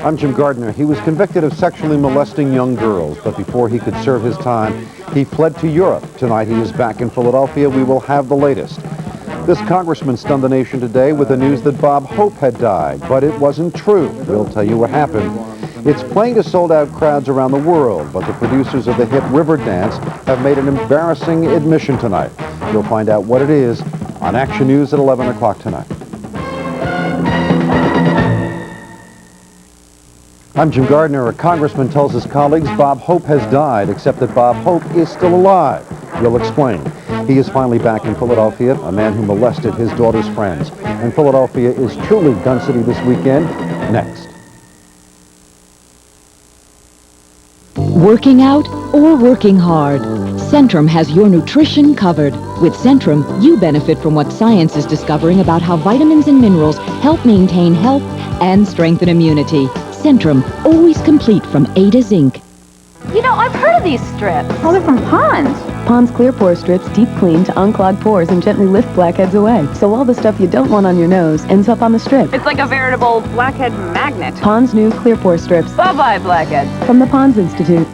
I'm Jim Gardner. He was convicted of sexually molesting young girls, but before he could serve his time, he fled to Europe. Tonight he is back in Philadelphia. We will have the latest. This congressman stunned the nation today with the news that Bob Hope had died, but it wasn't true. We'll tell you what happened. It's playing to sold-out crowds around the world, but the producers of the hit River Dance have made an embarrassing admission tonight. You'll find out what it is on Action News at 11 o'clock tonight. I'm Jim Gardner. A congressman tells his colleagues Bob Hope has died, except that Bob Hope is still alive. We'll explain. He is finally back in Philadelphia, a man who molested his daughter's friends. And Philadelphia is truly gun city this weekend. Next. Working out or working hard, Centrum has your nutrition covered. With Centrum, you benefit from what science is discovering about how vitamins and minerals help maintain health and strengthen immunity. Centrum, always complete from A to Zinc. You know, I've heard of these strips. Oh, they're from Pond's. Pond's Clear Pore Strips deep clean to unclog pores and gently lift blackheads away. So all the stuff you don't want on your nose ends up on the strip. It's like a veritable blackhead magnet. Pond's new Clear Pore Strips. Bye-bye, blackheads. From the Pond's Institute.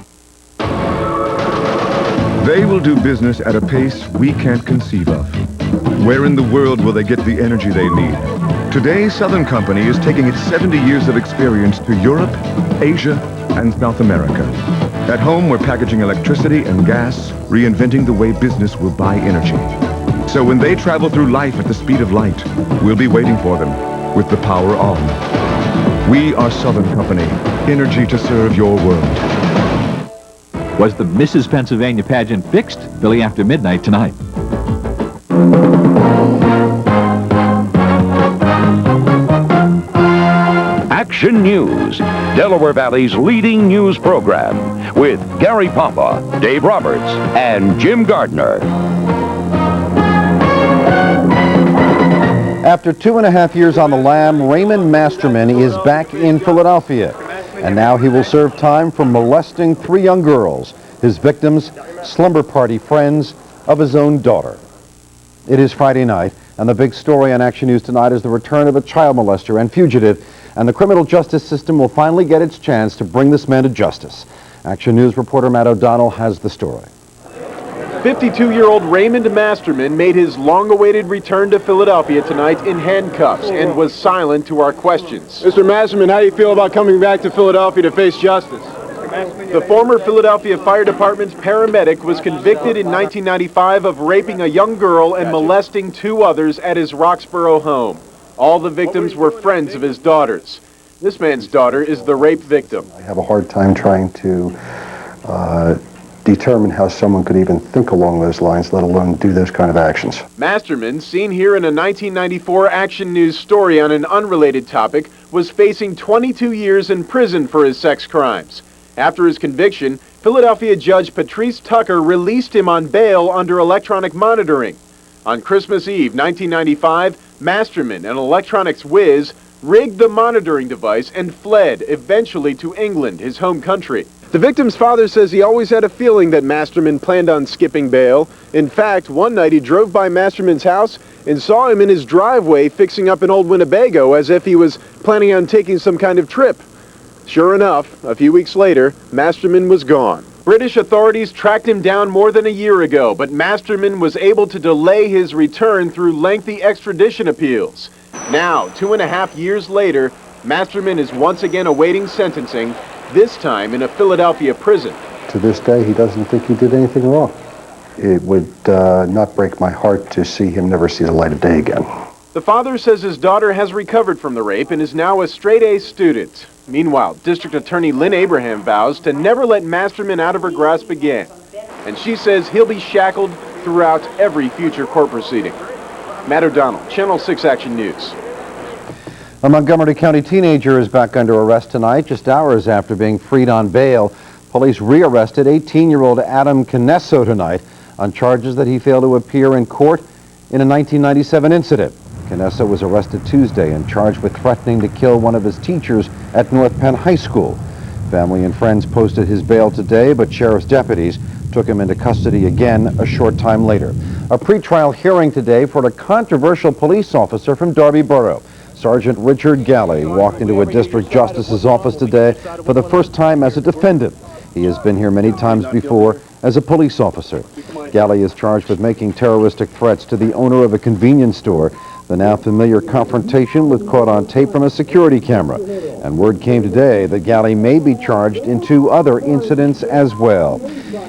They will do business at a pace we can't conceive of. Where in the world will they get the energy they need? Today, Southern Company is taking its 70 years of experience to Europe, Asia, and South America. At home, we're packaging electricity and gas, reinventing the way business will buy energy. So when they travel through life at the speed of light, we'll be waiting for them with the power on. We are Southern Company, energy to serve your world. Was the Mrs. Pennsylvania pageant fixed? Billy after midnight tonight. Action News, Delaware Valley's leading news program, with Gary Papa, Dave Roberts, and Jim Gardner. After 2.5 years on the lam, Raymond Masterman is back in Philadelphia. And now he will serve time for molesting 3 young girls, his victims, slumber party friends of his own daughter. It is Friday night, and the big story on Action News tonight is the return of a child molester and fugitive, and the criminal justice system will finally get its chance to bring this man to justice. Action News reporter Matt O'Donnell has the story. 52-year-old Raymond Masterman made his long-awaited return to Philadelphia tonight in handcuffs and was silent to our questions. Mr. Masterman, how do you feel about coming back to Philadelphia to face justice? The former Philadelphia Fire Department's paramedic was convicted in 1995 of raping a young girl and molesting 2 others at his Roxborough home. All the victims were friends of his daughter's. This man's daughter is the rape victim. I have a hard time trying to determine how someone could even think along those lines, let alone do those kind of actions. Masterman, seen here in a 1994 Action News story on an unrelated topic, was facing 22 years in prison for his sex crimes. After his conviction, Philadelphia Judge Patrice Tucker released him on bail under electronic monitoring. On Christmas Eve, 1995, Masterman, an electronics whiz, rigged the monitoring device and fled, eventually to England, his home country. The victim's father says he always had a feeling that Masterman planned on skipping bail. In fact, one night he drove by Masterman's house and saw him in his driveway fixing up an old Winnebago as if he was planning on taking some kind of trip. Sure enough, a few weeks later, Masterman was gone. British authorities tracked him down more than a year ago, but Masterman was able to delay his return through lengthy extradition appeals. Now, 2.5 years later, Masterman is once again awaiting sentencing, this time in a Philadelphia prison. To this day, he doesn't think he did anything wrong. It would not break my heart to see him never see the light of day again. The father says his daughter has recovered from the rape and is now a straight-A student. Meanwhile, District Attorney Lynn Abraham vows to never let Masterman out of her grasp again. And she says he'll be shackled throughout every future court proceeding. Matt O'Donnell, Channel 6 Action News. A Montgomery County teenager is back under arrest tonight, just hours after being freed on bail. Police rearrested 18-year-old Adam Canesso tonight on charges that he failed to appear in court in a 1997 incident. Canesso was arrested Tuesday and charged with threatening to kill one of his teachers at North Penn High School. Family and friends posted his bail today, but sheriff's deputies took him into custody again a short time later. A pretrial hearing today for a controversial police officer from Darby Borough. Sergeant Richard Galley walked into a district justice's office today for the first time as a defendant. He has been here many times before as a police officer. Galley is charged with making terroristic threats to the owner of a convenience store. The now familiar confrontation was caught on tape from a security camera. And word came today that Galley may be charged in 2 other incidents as well.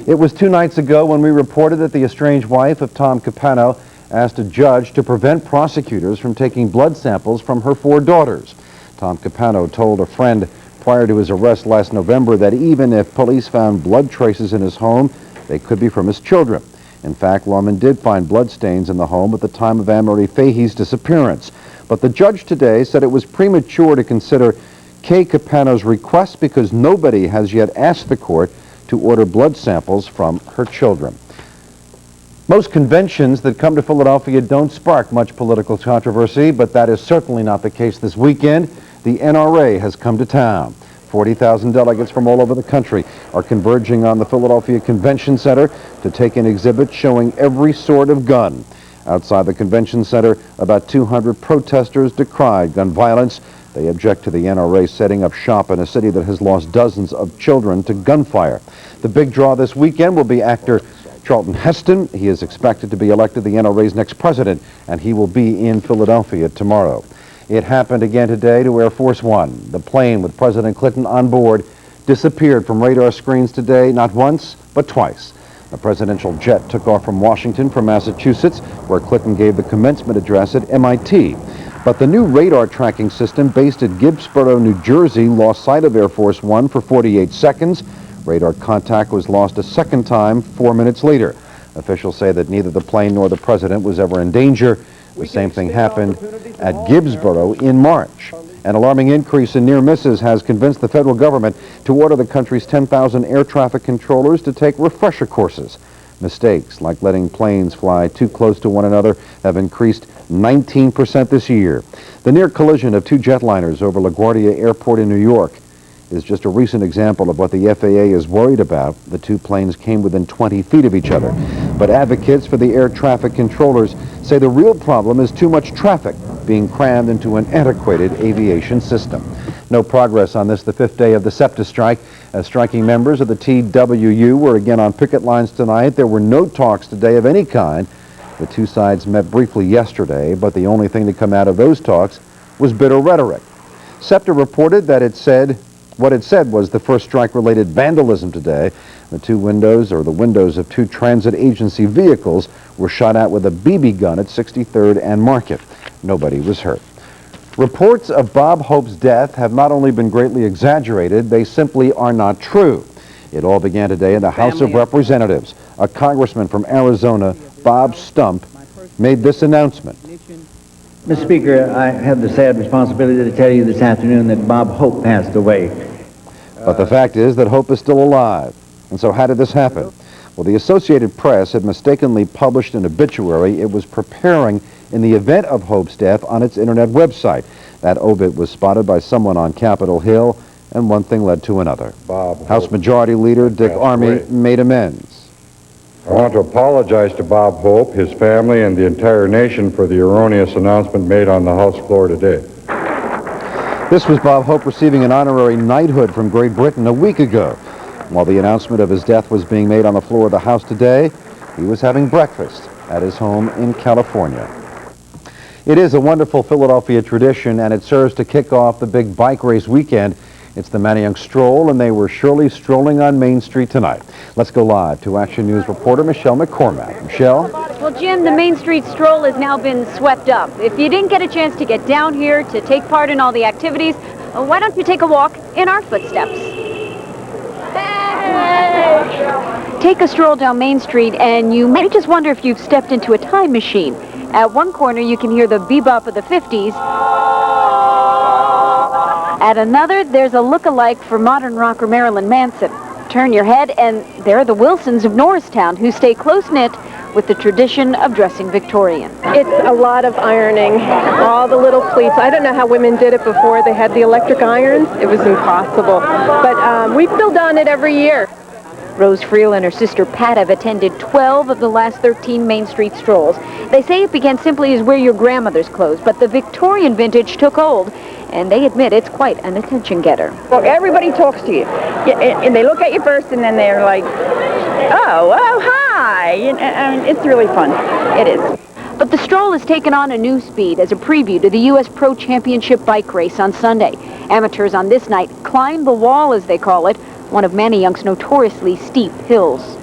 It was 2 nights ago when we reported that the estranged wife of Tom Capano asked a judge to prevent prosecutors from taking blood samples from her 4 daughters. Tom Capano told a friend prior to his arrest last November that even if police found blood traces in his home, they could be from his children. In fact, lawmen did find blood stains in the home at the time of Anne-Marie Fahey's disappearance. But the judge today said it was premature to consider Kay Capano's request because nobody has yet asked the court to order blood samples from her children. Most conventions that come to Philadelphia don't spark much political controversy, but that is certainly not the case this weekend. The NRA has come to town. 40,000 delegates from all over the country are converging on the Philadelphia Convention Center to take an exhibit showing every sort of gun. Outside the Convention Center, about 200 protesters decried gun violence. They object to the NRA setting up shop in a city that has lost dozens of children to gunfire. The big draw this weekend will be actor Charlton Heston. He is expected to be elected the NRA's next president, and he will be in Philadelphia tomorrow. It happened again today to Air Force One. The plane with President Clinton on board disappeared from radar screens today, not once, but twice. The presidential jet took off from Washington for Massachusetts, where Clinton gave the commencement address at MIT. But the new radar tracking system based at Gibbsboro, New Jersey, lost sight of Air Force One for 48 seconds. Radar contact was lost a second time 4 minutes later. Officials say that neither the plane nor the president was ever in danger. The same thing happened at Gibbsboro in March. An alarming increase in near misses has convinced the federal government to order the country's 10,000 air traffic controllers to take refresher courses. Mistakes like letting planes fly too close to one another have increased 19% this year. The near collision of 2 jetliners over LaGuardia Airport in New York is just a recent example of what the FAA is worried about. The 2 planes came within 20 feet of each other. But advocates for the air traffic controllers say the real problem is too much traffic being crammed into an antiquated aviation system. No progress on this, the 5th day of the SEPTA strike. As striking members of the TWU were again on picket lines tonight, there were no talks today of any kind. The 2 sides met briefly yesterday, but the only thing to come out of those talks was bitter rhetoric. SEPTA reported that what it said was the first strike-related vandalism today. The windows of 2 transit agency vehicles were shot at with a BB gun at 63rd and Market. Nobody was hurt. Reports of Bob Hope's death have not only been greatly exaggerated, they simply are not true. It all began today in the House of Representatives. A congressman from Arizona, Bob Stump, made this announcement. Mr. Speaker, I have the sad responsibility to tell you this afternoon that Bob Hope passed away. But the fact is that Hope is still alive. And so how did this happen? Well, the Associated Press had mistakenly published an obituary it was preparing in the event of Hope's death on its internet website. That obit was spotted by someone on Capitol Hill, and one thing led to another. House Majority Leader Dick Armey made amends. I want to apologize to Bob Hope, his family, and the entire nation for the erroneous announcement made on the House floor today. This was Bob Hope receiving an honorary knighthood from Great Britain a week ago. While the announcement of his death was being made on the floor of the House today, he was having breakfast at his home in California. It is a wonderful Philadelphia tradition, and it serves to kick off the big bike race weekend. It's the Manhunt Stroll, and they were surely strolling on Main Street tonight. Let's go live to Action News reporter Michelle McCormack. Michelle? Well, Jim, the Main Street Stroll has now been swept up. If you didn't get a chance to get down here to take part in all the activities, why don't you take a walk in our footsteps? Hey! Take a stroll down Main Street, and you may just wonder if you've stepped into a time machine. At one corner, you can hear the bebop of the 50s. At another, there's a look-alike for modern rocker Marilyn Manson. Turn your head, and there are the Wilsons of Norristown, who stay close-knit with the tradition of dressing Victorian. It's a lot of ironing, all the little pleats. I don't know how women did it before they had the electric irons. It was impossible. But we've still done it every year. Rose Friel and her sister Pat have attended 12 of the last 13 Main Street strolls. They say it began simply as wear your grandmother's clothes, but the Victorian vintage took hold, and they admit it's quite an attention getter. Well, everybody talks to you, and they look at you first, and then they're like, oh, hi. I mean, it's really fun. It is. But the stroll has taken on a new speed as a preview to the U.S. Pro Championship bike race on Sunday. Amateurs on this night climb the wall, as they call it, one of Manhunt's notoriously steep hills.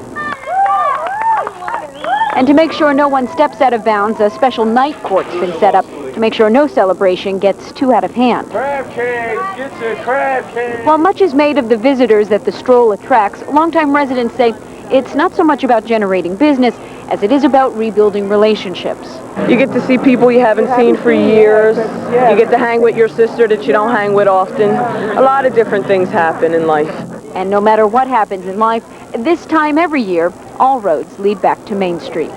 And to make sure no one steps out of bounds, a special night court's been set up to make sure no celebration gets too out of hand. Crab cakes! Get your crab cakes! While much is made of the visitors that the stroll attracts, longtime residents say it's not so much about generating business as it is about rebuilding relationships. You get to see people you haven't seen for years. You get to hang with your sister that you don't hang with often. A lot of different things happen in life. And no matter what happens in life, this time every year, all roads lead back to Main Street.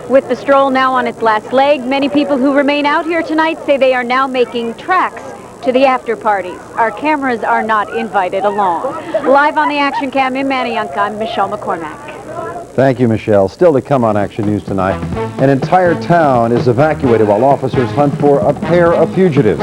With the stroll now on its last leg, many people who remain out here tonight say they are now making tracks to the after parties. Our cameras are not invited along. Live on the Action Cam in Manayunk, I'm Michelle McCormack. Thank you, Michelle. Still to come on Action News tonight, an entire town is evacuated while officers hunt for a pair of fugitives.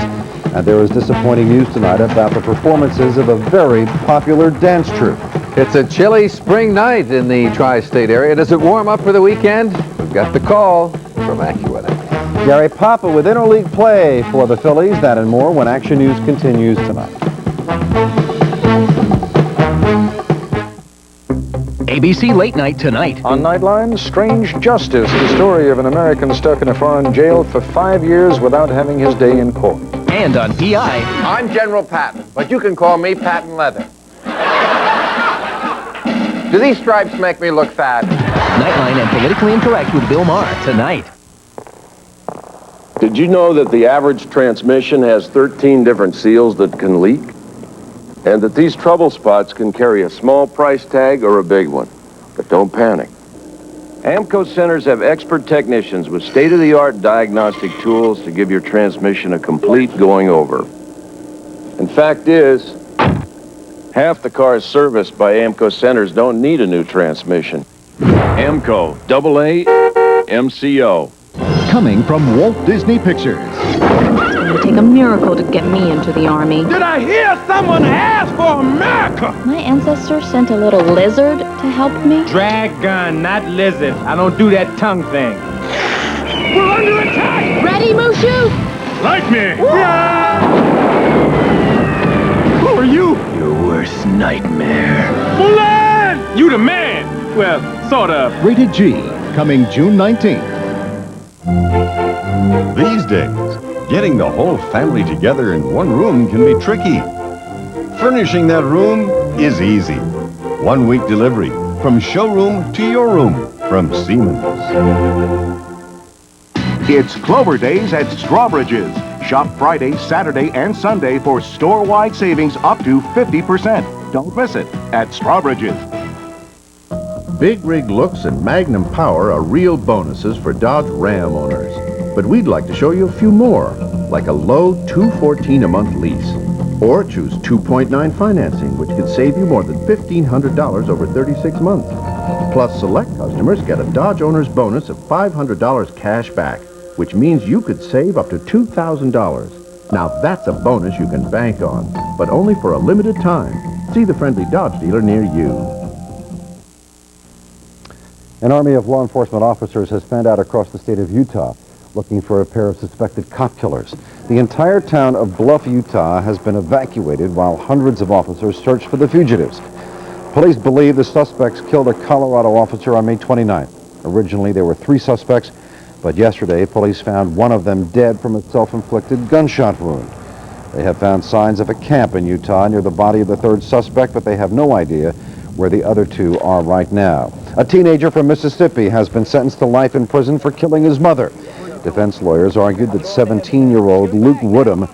And there is disappointing news tonight about the performances of a very popular dance troupe. It's a chilly spring night in the tri-state area. Does it warm up for the weekend? We've got the call from AccuWeather. Gary Papa with interleague play for the Phillies. That and more when Action News continues tonight. ABC Late Night tonight. On Nightline, Strange Justice, the story of an American stuck in a foreign jail for 5 years without having his day in court. And on PI. I'm General Patton, but you can call me Patton Leather. Do these stripes make me look fat? Nightline and Politically Incorrect with Bill Maher tonight. Did you know that the average transmission has 13 different seals that can leak? And that these trouble spots can carry a small price tag or a big one. But don't panic. AMCO centers have expert technicians with state-of-the-art diagnostic tools to give your transmission a complete going over. And fact is, half the cars serviced by AMCO centers don't need a new transmission. AMCO, AA, MCO. Coming from Walt Disney Pictures. It would take a miracle to get me into the Army. Did I hear someone ask for America? My ancestors sent a little lizard to help me. Dragon, not lizard. I don't do that tongue thing. We're under attack! Ready, Mushu? Like me! Yeah! Who are you? Your worst nightmare. Mulan! You the man! Well, sort of. Rated G, coming June 19th. These days, getting the whole family together in one room can be tricky. Furnishing that room is easy. 1 week delivery from showroom to your room from Siemens. It's Clover Days at Strawbridge's. Shop Friday, Saturday, and Sunday for store-wide savings up to 50%. Don't miss it at Strawbridge's. Big Rig looks and Magnum Power are real bonuses for Dodge Ram owners. But we'd like to show you a few more, like a low $214 a month lease. Or choose 2.9 financing, which could save you more than $1,500 over 36 months. Plus, select customers get a Dodge owner's bonus of $500 cash back, which means you could save up to $2,000. Now that's a bonus you can bank on, but only for a limited time. See the friendly Dodge dealer near you. An army of law enforcement officers has fanned out across the state of Utah looking for a pair of suspected cop killers. The entire town of Bluff, Utah has been evacuated while hundreds of officers search for the fugitives. Police believe the suspects killed a Colorado officer on May 29th. Originally, there were 3 suspects, but yesterday, police found one of them dead from a self-inflicted gunshot wound. They have found signs of a camp in Utah near the body of the 3rd suspect, but they have no idea where the other 2 are right now. A teenager from Mississippi has been sentenced to life in prison for killing his mother. Defense lawyers argued that 17-year-old Luke Woodham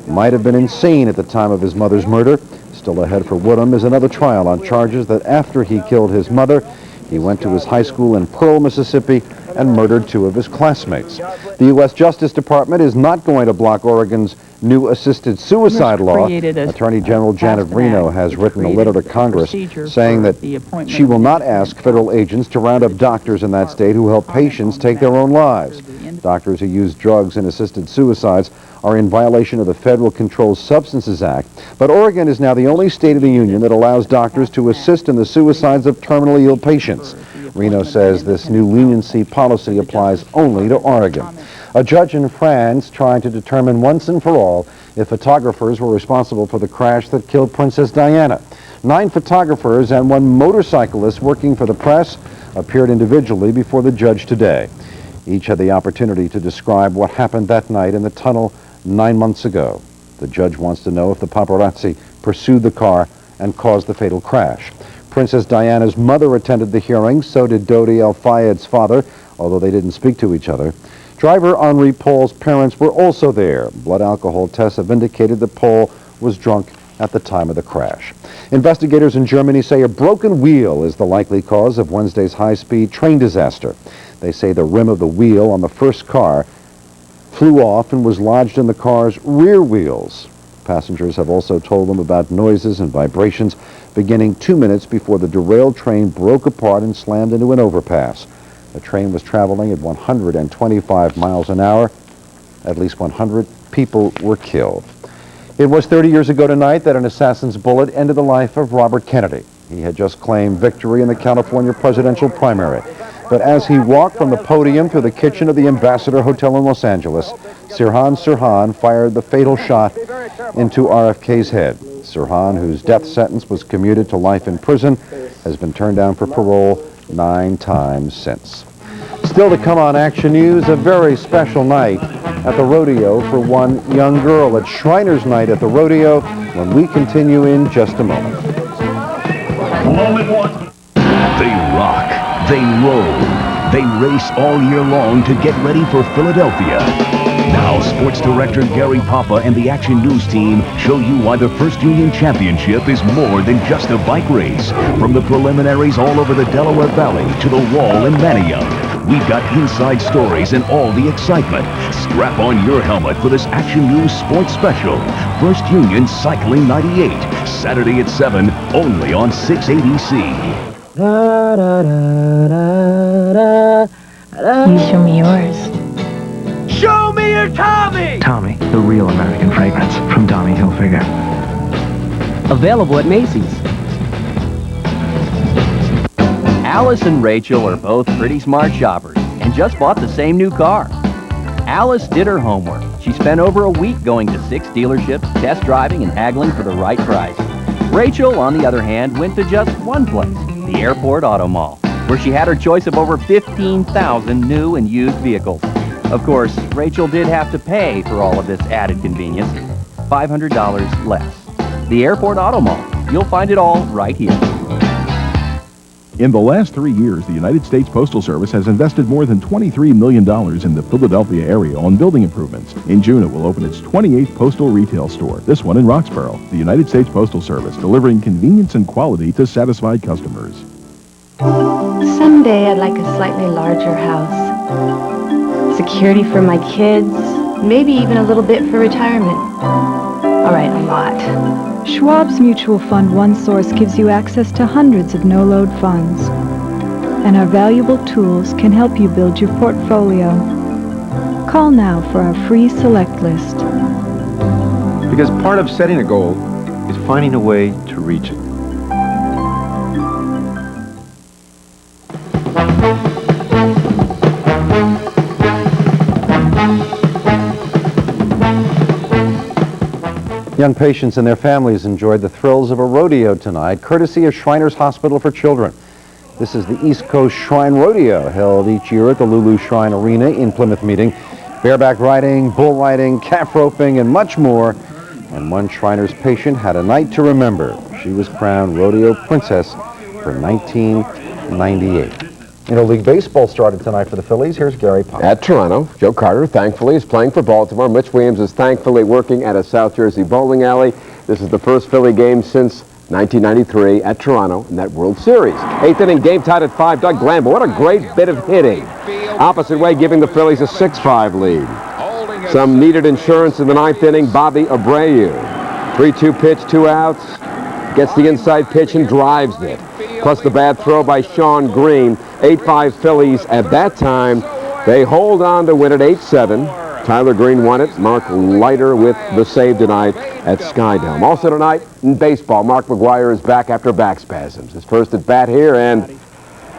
might have been insane at the time of his mother's murder. Still ahead for Woodham is another trial on charges that after he killed his mother, he went to his high school in Pearl, Mississippi, and murdered 2 of his classmates. The U.S. Justice Department is not going to block Oregon's new assisted suicide law. Attorney General Janet Reno has written a letter to Congress saying that she will not ask federal agents to round up doctors in that state who help patients take their own lives. Doctors who use drugs in assisted suicides are in violation of the Federal Controlled Substances Act, but Oregon is now the only state in the union that allows doctors to assist in the suicides of terminally ill patients. Reno says this new leniency policy applies only to Oregon. A judge in France trying to determine once and for all if photographers were responsible for the crash that killed Princess Diana. 9 photographers and 1 motorcyclist working for the press appeared individually before the judge today. Each had the opportunity to describe what happened that night in the tunnel 9 months ago. The judge wants to know if the paparazzi pursued the car and caused the fatal crash. Princess Diana's mother attended the hearing, so did Dodi El Fayed's father, although they didn't speak to each other. Driver Henri Paul's parents were also there. Blood alcohol tests have indicated that Paul was drunk at the time of the crash. Investigators in Germany say a broken wheel is the likely cause of Wednesday's high-speed train disaster. They say the rim of the wheel on the first car flew off and was lodged in the car's rear wheels. Passengers have also told them about noises and vibrations beginning 2 minutes before the derailed train broke apart and slammed into an overpass. The train was traveling at 125 miles an hour. At least 100 people were killed. It was 30 years ago tonight that an assassin's bullet ended the life of Robert Kennedy. He had just claimed victory in the California presidential primary. But as he walked from the podium through the kitchen of the Ambassador Hotel in Los Angeles, Sirhan fired the fatal shot into RFK's head. Sirhan, whose death sentence was commuted to life in prison, has been turned down for parole 9 times since. Still to come on Action News, a very special night at the rodeo for one young girl. It's Shriners Night at the rodeo when we continue in just a moment. They rock, they roll, they race all year long to get ready for Philadelphia. Now, Sports Director Gary Papa and the Action News team show you why the First Union Championship is more than just a bike race. From the preliminaries all over the Delaware Valley to the Wall in Manhunt, we've got inside stories and all the excitement. Strap on your helmet for this Action News Sports Special. First Union Cycling 98, Saturday at 7, only on 680C. You show me yours. Show me your Tommy! Tommy, the real American fragrance from Tommy Hilfiger. Available at Macy's. Alice and Rachel are both pretty smart shoppers and just bought the same new car. Alice did her homework. She spent over a week going to 6 dealerships, test driving and haggling for the right price. Rachel, on the other hand, went to just one place, the Airport Auto Mall, where she had her choice of over 15,000 new and used vehicles. Of course, Rachel did have to pay for all of this added convenience, $500 less. The Airport Auto Mall. You'll find it all right here. In the last 3 years, the United States Postal Service has invested more than $23 million in the Philadelphia area on building improvements. In June, it will open its 28th postal retail store, this one in Roxborough. The United States Postal Service, delivering convenience and quality to satisfied customers. Someday I'd like a slightly larger house. Security for my kids, maybe even a little bit for retirement. All right, a lot. Schwab's Mutual Fund One Source gives you access to hundreds of no-load funds. And our valuable tools can help you build your portfolio. Call now for our free select list. Because part of setting a goal is finding a way to reach it. Young patients and their families enjoyed the thrills of a rodeo tonight, courtesy of Shriners Hospital for Children. This is the East Coast Shrine Rodeo, held each year at the Lulu Shrine Arena in Plymouth Meeting. Bareback riding, bull riding, calf roping, and much more. And one Shriners patient had a night to remember. She was crowned Rodeo Princess for 1998. Interleague Baseball started tonight for the Phillies. Here's Gary Pop. At Toronto, Joe Carter, thankfully, is playing for Baltimore. Mitch Williams is thankfully working at a South Jersey bowling alley. This is the first Philly game since 1993 at Toronto in that World Series. 8th inning, game tied at 5. Doug Glamble, what a great bit of hitting. Opposite way, giving the Phillies a 6-5 lead. Some needed insurance in the 9th inning. Bobby Abreu. 3-2 pitch, 2 outs. Gets the inside pitch and drives it. Plus the bad throw by Sean Green. 8-5 Phillies at that time. They hold on to win it 8-7. Tyler Green won it. Mark Leiter with the save tonight at Skydome. Also tonight in baseball, Mark McGwire is back after back spasms. His first at bat here, and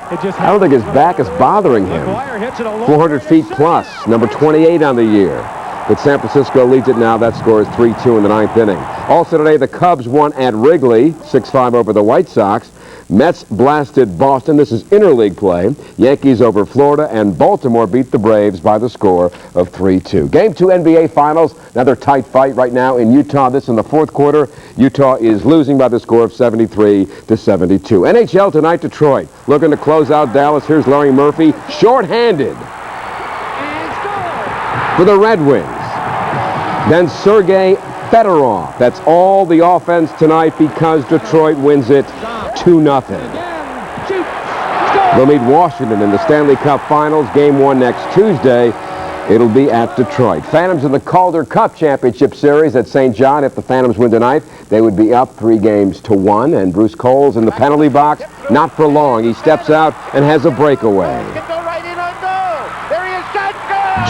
I don't think his back is bothering him. 400 feet plus, number 28 on the year. But San Francisco leads it now. That score is 3-2 in the 9th inning. Also today, the Cubs won at Wrigley, 6-5 over the White Sox. Mets blasted Boston. This is interleague play. Yankees over Florida, and Baltimore beat the Braves by the score of 3-2. Game 2 NBA Finals. Another tight fight right now in Utah. This in the 4th quarter. Utah is losing by the score of 73-72. NHL tonight, Detroit. Looking to close out Dallas. Here's Larry Murphy, shorthanded for the Red Wings. Then Sergei Fedorov. That's all the offense tonight because Detroit wins it 2-0. They'll meet Washington in the Stanley Cup Finals. Game 1 next Tuesday. It'll be at Detroit. Phantoms in the Calder Cup Championship Series at St. John. If the Phantoms win tonight, they would be up 3-1. And Bruce Cole's in the penalty box. Not for long. He steps out and has a breakaway.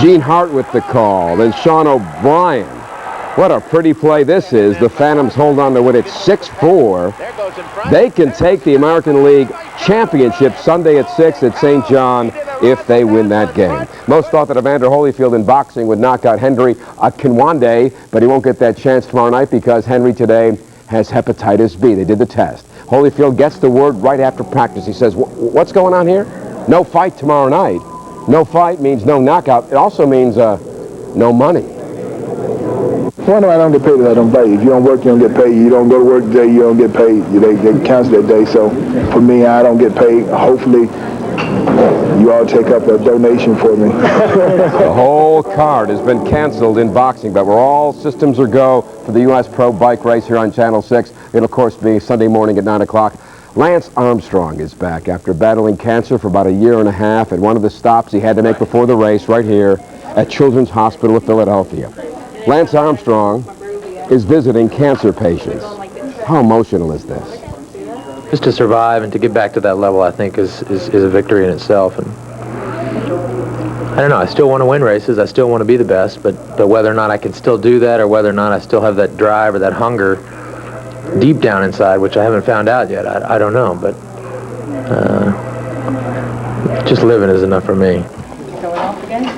Gene Hart with the call. Then Sean O'Brien. What a pretty play this is. The Phantoms hold on to win it 6-4. They can take the American League Championship Sunday at 6 at St. John if they win that game. Most thought that Evander Holyfield in boxing would knock out Henry Akinwande, but he won't get that chance tomorrow night because Henry today has hepatitis B. They did the test. Holyfield gets the word right after practice. He says, what's going on here? No fight tomorrow night. No fight means no knockout. It also means no money. One, I don't get paid if I don't play. If you don't work, you don't get paid. You don't go to work today, you don't get paid. They cancel that day. So for me, I don't get paid. Hopefully, you all take up a donation for me. The whole card has been canceled in boxing, but we're all systems are go for the U.S. Pro Bike race here on Channel 6. It'll, of course, be Sunday morning at 9 o'clock. Lance Armstrong is back after battling cancer for about a year and a half. At one of the stops he had to make before the race right here at Children's Hospital of Philadelphia. Lance Armstrong is visiting cancer patients. How emotional is this? Just to survive and to get back to that level, I think, is a victory in itself. And I don't know, I still want to win races. I still want to be the best, but whether or not I can still do that or whether or not I still have that drive or that hunger deep down inside, which I haven't found out yet, I don't know. But just living is enough for me.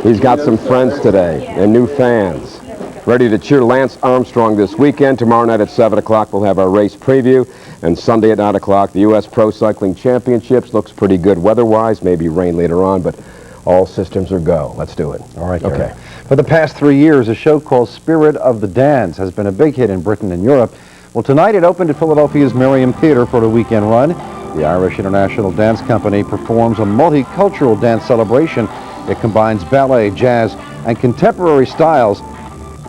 He's got some friends today and new fans ready to cheer Lance Armstrong this weekend. Tomorrow night at 7 o'clock, we'll have our race preview. And Sunday at 9 o'clock, the U.S. Pro Cycling Championships. Looks pretty good weather-wise. Maybe rain later on, but all systems are go. Let's do it. All right, okay. For the past 3 years, a show called Spirit of the Dance has been a big hit in Britain and Europe. Well, tonight it opened at Philadelphia's Merriam Theater for a weekend run. The Irish International Dance Company performs a multicultural dance celebration. It combines ballet, jazz, and contemporary styles,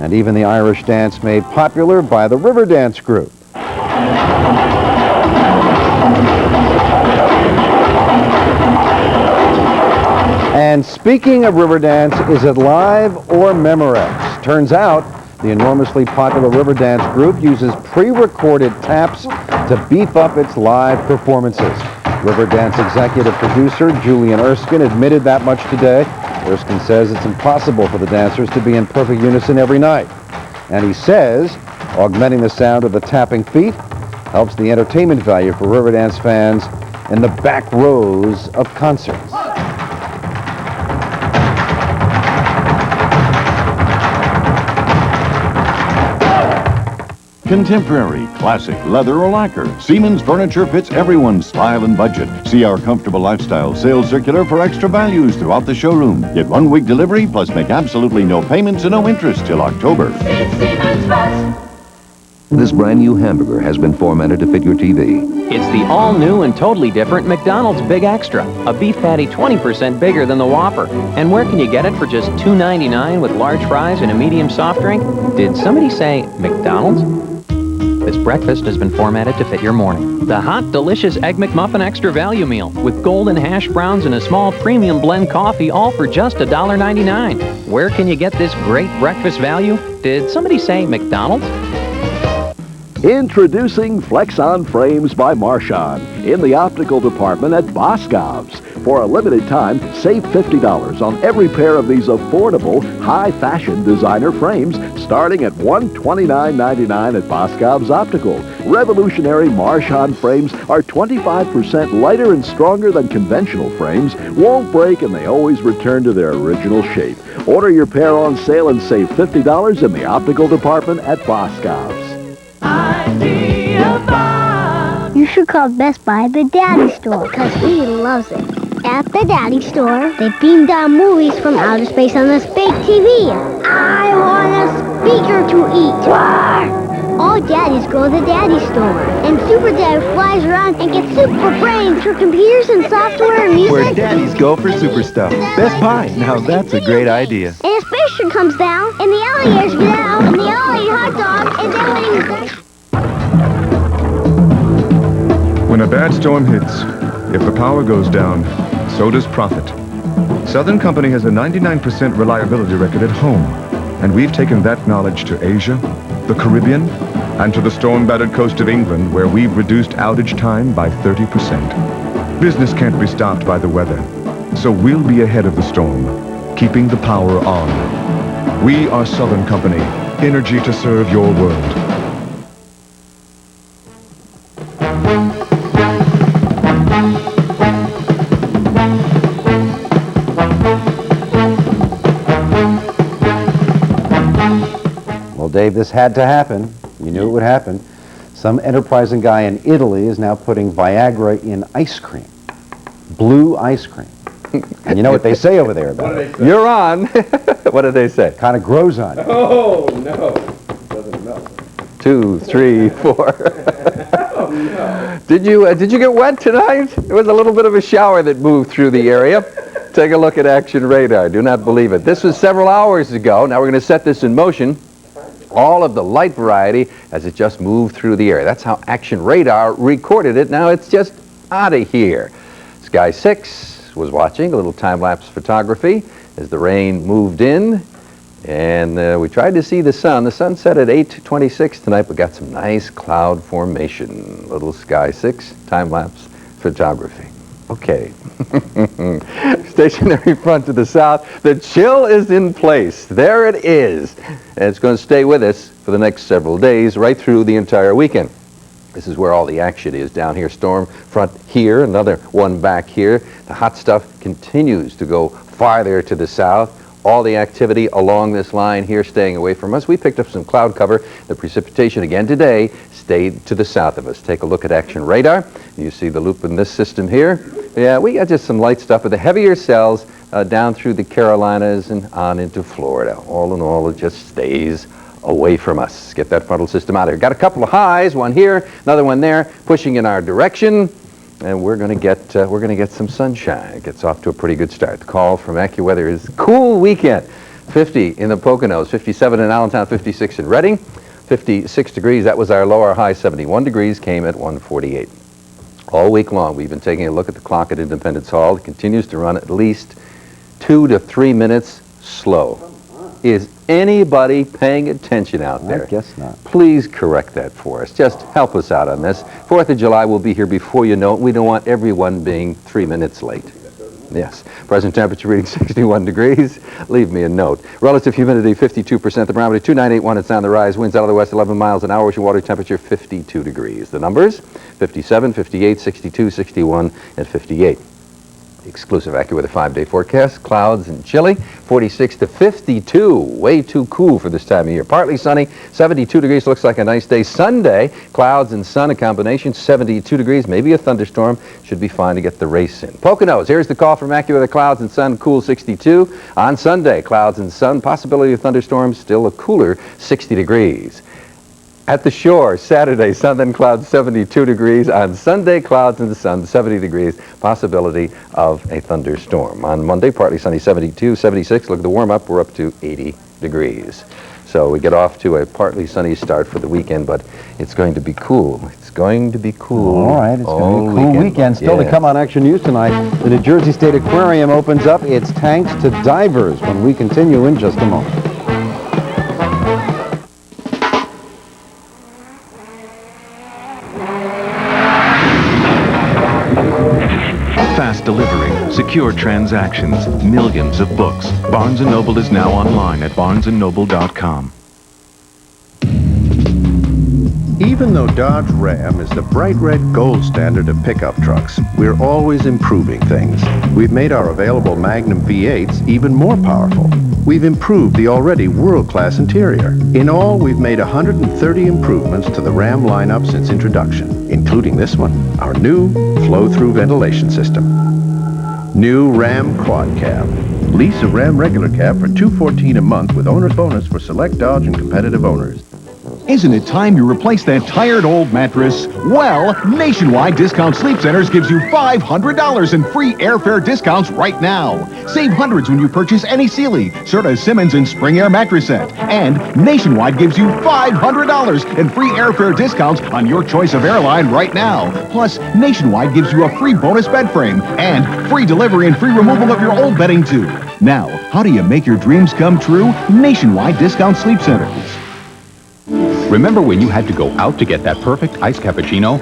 and even the Irish dance made popular by the River Dance group. And speaking of river dance, is it live or Memorex? Turns out the enormously popular river dance group uses pre-recorded taps to beef up its live performances. River Dance executive producer Julian Erskine admitted that much today. Erskine says it's impossible for the dancers to be in perfect unison every night. And he says augmenting the sound of the tapping feet helps the entertainment value for river dance fans in the back rows of concerts. Contemporary, classic, leather or lacquer. Siemens Furniture fits everyone's style and budget. See our comfortable lifestyle sales circular for extra values throughout the showroom. Get 1 week delivery plus make absolutely no payments and no interest till October. This brand new hamburger has been formatted to fit your TV. It's the all-new and totally different McDonald's Big Extra. A beef patty 20% bigger than the Whopper. And where can you get it for just $2.99 with large fries and a medium soft drink? Did somebody say McDonald's? This breakfast has been formatted to fit your morning. The hot, delicious Egg McMuffin Extra Value Meal with golden hash browns and a small premium blend coffee, all for just $1.99. Where can you get this great breakfast value? Did somebody say McDonald's? Introducing Flex-On Frames by Marchand in the optical department at Boscov's. For a limited time, save $50 on every pair of these affordable, high-fashion designer frames starting at $129.99 at Boscov's Optical. Revolutionary Marchand frames are 25% lighter and stronger than conventional frames, won't break, and they always return to their original shape. Order your pair on sale and save $50 in the optical department at Boscov's. You should call Best Buy the Daddy Store, because he loves it. At the Daddy Store, they beam down movies from outer space on this big TV. I want a speaker to eat. All daddies go to the Daddy Store. And Super Dad flies around and gets super brains for computers and software and music. Where daddies go for super stuff. Best Buy. Now that's a great idea. And a spaceship comes down, and the alligators get out, and they all eat hot dogs, and then When a bad storm hits, if the power goes down, so does profit. Southern Company has a 99% reliability record at home, and we've taken that knowledge to Asia, the Caribbean, and to the storm-battered coast of England, where we've reduced outage time by 30%. Business can't be stopped by the weather, so we'll be ahead of the storm, keeping the power on. We are Southern Company, energy to serve your world. Well, Dave, this had to happen. You knew it would happen. Some enterprising guy in Italy is now putting Viagra in ice cream. Blue ice cream. And you know what they say over there about it? You're on. What did they say? Kind of grows on you. Oh, no. Doesn't melt. 2, 3, 4. Oh, no. Did you get wet tonight? There was a little bit of a shower that moved through the area. Take a look at Action Radar. Do not believe it. This was several hours ago. Now we're going to set this in motion. All of the light variety as it just moved through the area. That's how Action Radar recorded it. Now it's just out of here. Sky 6 was watching a little time-lapse photography as the rain moved in. And we tried to see the sun. The sun set at 8:26 tonight, but got some nice cloud formation. Little Sky 6 time-lapse photography. Okay. Stationary front to the south. The chill is in place. There it is. And it's going to stay with us for the next several days, right through the entire weekend. This is where all the action is down here. Storm front here, another one back here. The hot stuff continues to go farther to the south. All the activity along this line here staying away from us. We picked up some cloud cover. The precipitation again today stayed to the south of us. Take a look at Action Radar. You see the loop in this system here. Yeah, we got just some light stuff with the heavier cells down through the Carolinas and on into Florida. All in all, it just stays away from us. Get that frontal system out of here. Got a couple of highs, one here, another one there, pushing in our direction. And we're going to get some sunshine. It gets off to a pretty good start. The call from AccuWeather is cool weekend. 50 in the Poconos, 57 in Allentown, 56 in Reading, 56 degrees. That was our low. Our high 71 degrees came at 148. All week long, we've been taking a look at the clock at Independence Hall. It continues to run at least 2 to 3 minutes slow. Is anybody paying attention out there? I guess not. Please correct that for us. Just help us out on this. 4th of July will be here before you know it. We don't want everyone being 3 minutes late. Yes. Present temperature reading 61 degrees. Leave me a note. Relative humidity 52%. The barometer 2981. It's on the rise. Winds out of the west 11 miles an hour. Ocean water temperature 52 degrees. The numbers 57, 58, 62, 61, and 58. Exclusive AccuWeather 5-day forecast. Clouds and chilly. 46 to 52. Way too cool for this time of year. Partly sunny. 72 degrees. Looks like a nice day. Sunday, clouds and sun, a combination. 72 degrees. Maybe a thunderstorm. Should be fine to get the race in. Poconos. Here's the call from AccuWeather. Clouds and sun. Cool 62. On Sunday, clouds and sun. Possibility of thunderstorms. Still a cooler 60 degrees. At the shore, Saturday, sun and clouds, 72 degrees. On Sunday, clouds and the sun, 70 degrees. Possibility of a thunderstorm. On Monday, partly sunny, 72, 76. Look at the warm-up. We're up to 80 degrees. So we get off to a partly sunny start for the weekend, but it's going to be cool. It's going to be cool. All right, it's going to be a cool weekend. Still to come on Action News tonight, the New Jersey State Aquarium opens up its tanks to divers when we continue in just a moment. Fast delivery, secure transactions, millions of books. Barnes & Noble is now online at barnesandnoble.com. Even though Dodge Ram is the bright red gold standard of pickup trucks, we're always improving things. We've made our available Magnum V8s even more powerful. We've improved the already world-class interior. In all, we've made 130 improvements to the Ram lineup since introduction, including this one, our new flow-through ventilation system. New Ram Quad Cab. Lease a Ram regular cab for $214 a month with owner's bonus for select Dodge and competitive owners. Isn't it time you replace that tired old mattress? Well, Nationwide Discount Sleep Centers gives you $500 in free airfare discounts right now. Save hundreds when you purchase any Sealy, Serta Simmons, and Spring Air mattress set. And Nationwide gives you $500 in free airfare discounts on your choice of airline right now. Plus, Nationwide gives you a free bonus bed frame and free delivery and free removal of your old bedding too. Now, how do you make your dreams come true? Nationwide Discount Sleep Centers. Remember when you had to go out to get that perfect iced cappuccino?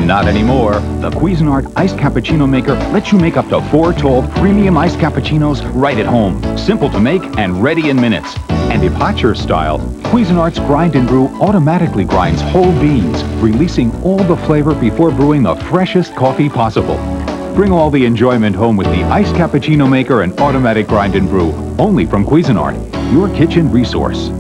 Not anymore. The Cuisinart Iced Cappuccino Maker lets you make up to 4 tall premium iced cappuccinos right at home. Simple to make and ready in minutes. And if hot your style, Cuisinart's Grind and Brew automatically grinds whole beans, releasing all the flavor before brewing the freshest coffee possible. Bring all the enjoyment home with the Iced Cappuccino Maker and Automatic Grind and Brew, only from Cuisinart, your kitchen resource.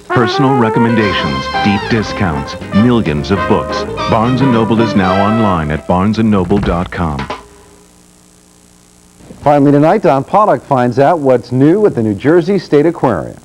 Personal recommendations, deep discounts, millions of books. Barnes & Noble is now online at barnesandnoble.com. Finally tonight, Don Pollock finds out what's new at the New Jersey State Aquarium.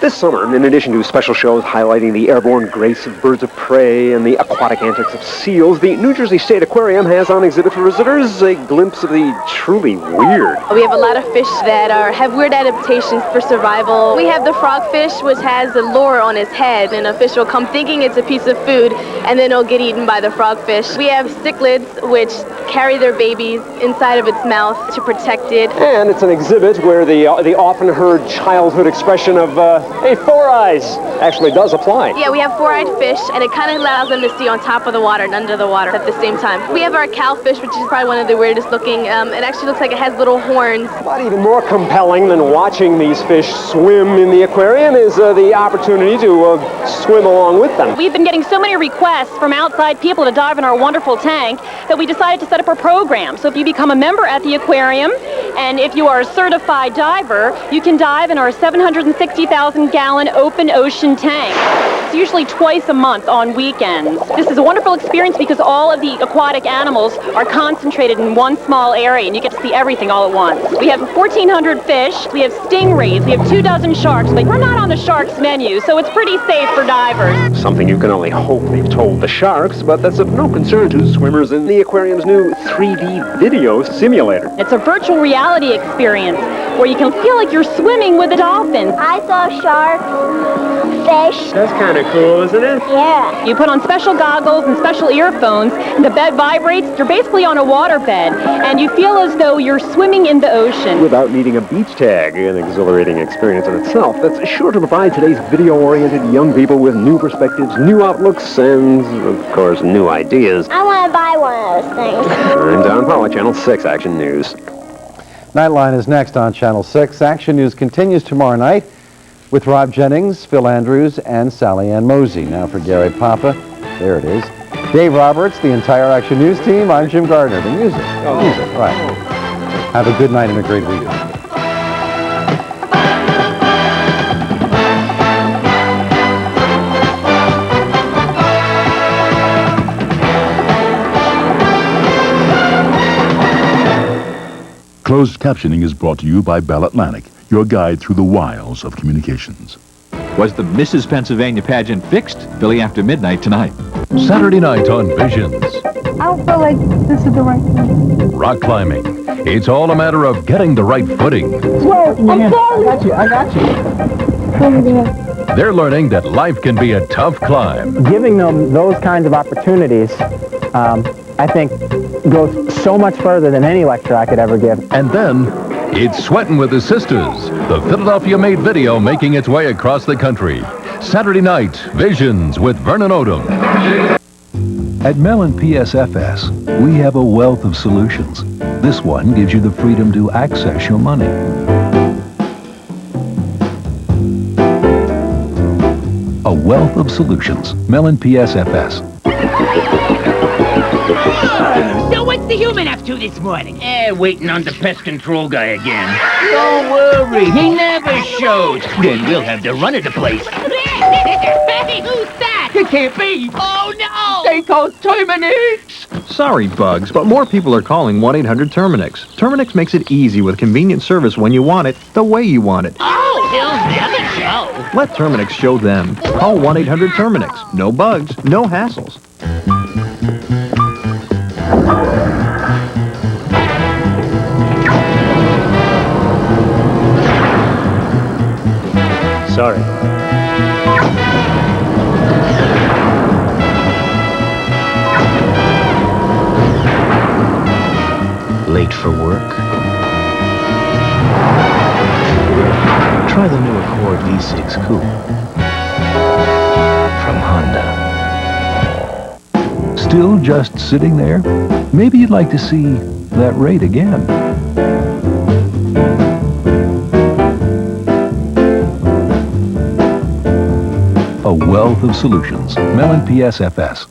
This summer, in addition to special shows highlighting the airborne grace of birds of prey and the aquatic antics of seals, the New Jersey State Aquarium has on exhibit for visitors a glimpse of the truly weird. We have a lot of fish that have weird adaptations for survival. We have the frogfish, which has a lure on his head, and a fish will come thinking it's a piece of food, and then it'll get eaten by the frogfish. We have cichlids, which carry their babies inside of its mouth to protect it. And it's an exhibit where the often heard childhood expression of hey, 4 eyes actually does apply. Yeah, we have 4-eyed fish, and it kind of allows them to see on top of the water and under the water at the same time. We have our cowfish, which is probably one of the weirdest looking. It actually looks like it has little horns. But even more compelling than watching these fish swim in the aquarium is the opportunity to swim along with them. We've been getting so many requests from outside people to dive in our wonderful tank that we decided to set up a program. So if you become a member at the aquarium, and if you are a certified diver, you can dive in our 760,000-gallon open ocean tank. It's usually twice a month on weekends. This is a wonderful experience because all of the aquatic animals are concentrated in one small area, and you get to see everything all at once. We have 1,400 fish, we have stingrays, we have 24 sharks, but we're not on the sharks menu, so it's pretty safe for divers. Something you can only hope they've told the sharks, but that's of no concern to swimmers in the aquarium's new 3D video simulator. It's a virtual reality experience where you can feel like you're swimming with the dolphins. I saw sharks, fish. That's kind of cool, isn't it? Yeah. You put on special goggles and special earphones, and the bed vibrates. You're basically on a water bed, and you feel as though you're swimming in the ocean. Without needing a beach tag, an exhilarating experience in itself that's sure to provide today's video-oriented young people with new perspectives, new outlooks, and, of course, new ideas. I want to buy one of those things. I'm Don Pollock, Channel 6 Action News. Nightline is next on Channel 6. Action News continues tomorrow night with Rob Jennings, Phil Andrews, and Sally Ann Mosey. Now for Gary Papa. There it is. Dave Roberts, the entire Action News team. I'm Jim Gardner. The music. Music, right. Have a good night and a great week. Closed captioning is brought to you by Bell Atlantic, your guide through the wiles of communications. Was the Mrs. Pennsylvania pageant fixed? Billy after midnight tonight. Saturday night on Visions. I don't feel like this is the right thing. Rock climbing. It's all a matter of getting the right footing. Whoa, I'm sorry. I got you. Over there. They're learning that life can be a tough climb. Giving them those kinds of opportunities, I think, goes so much further than any lecture I could ever give. And then, it's Sweatin' with the Sisters, the Philadelphia-made video making its way across the country. Saturday night, Visions with Vernon Odom. At Mellon PSFS, we have a wealth of solutions. This one gives you the freedom to access your money. A wealth of solutions. Mellon PSFS. So what's the human up to this morning? Waiting on the pest control guy again. Don't worry, he never shows. Then we'll have the run of the place. Hey, who's that? It can't be. Oh, no! They call Terminix. Sorry, Bugs, but more people are calling 1-800-Terminix. Terminix makes it easy with convenient service when you want it, the way you want it. Oh, he'll never show. Let Terminix show them. Call 1-800-Terminix. No bugs, no hassles. Sorry. Late for work? Try the new Accord V6 Coupe from Honda. Still just sitting there? Maybe you'd like to see that rate again. A wealth of solutions. Mellon PSFS.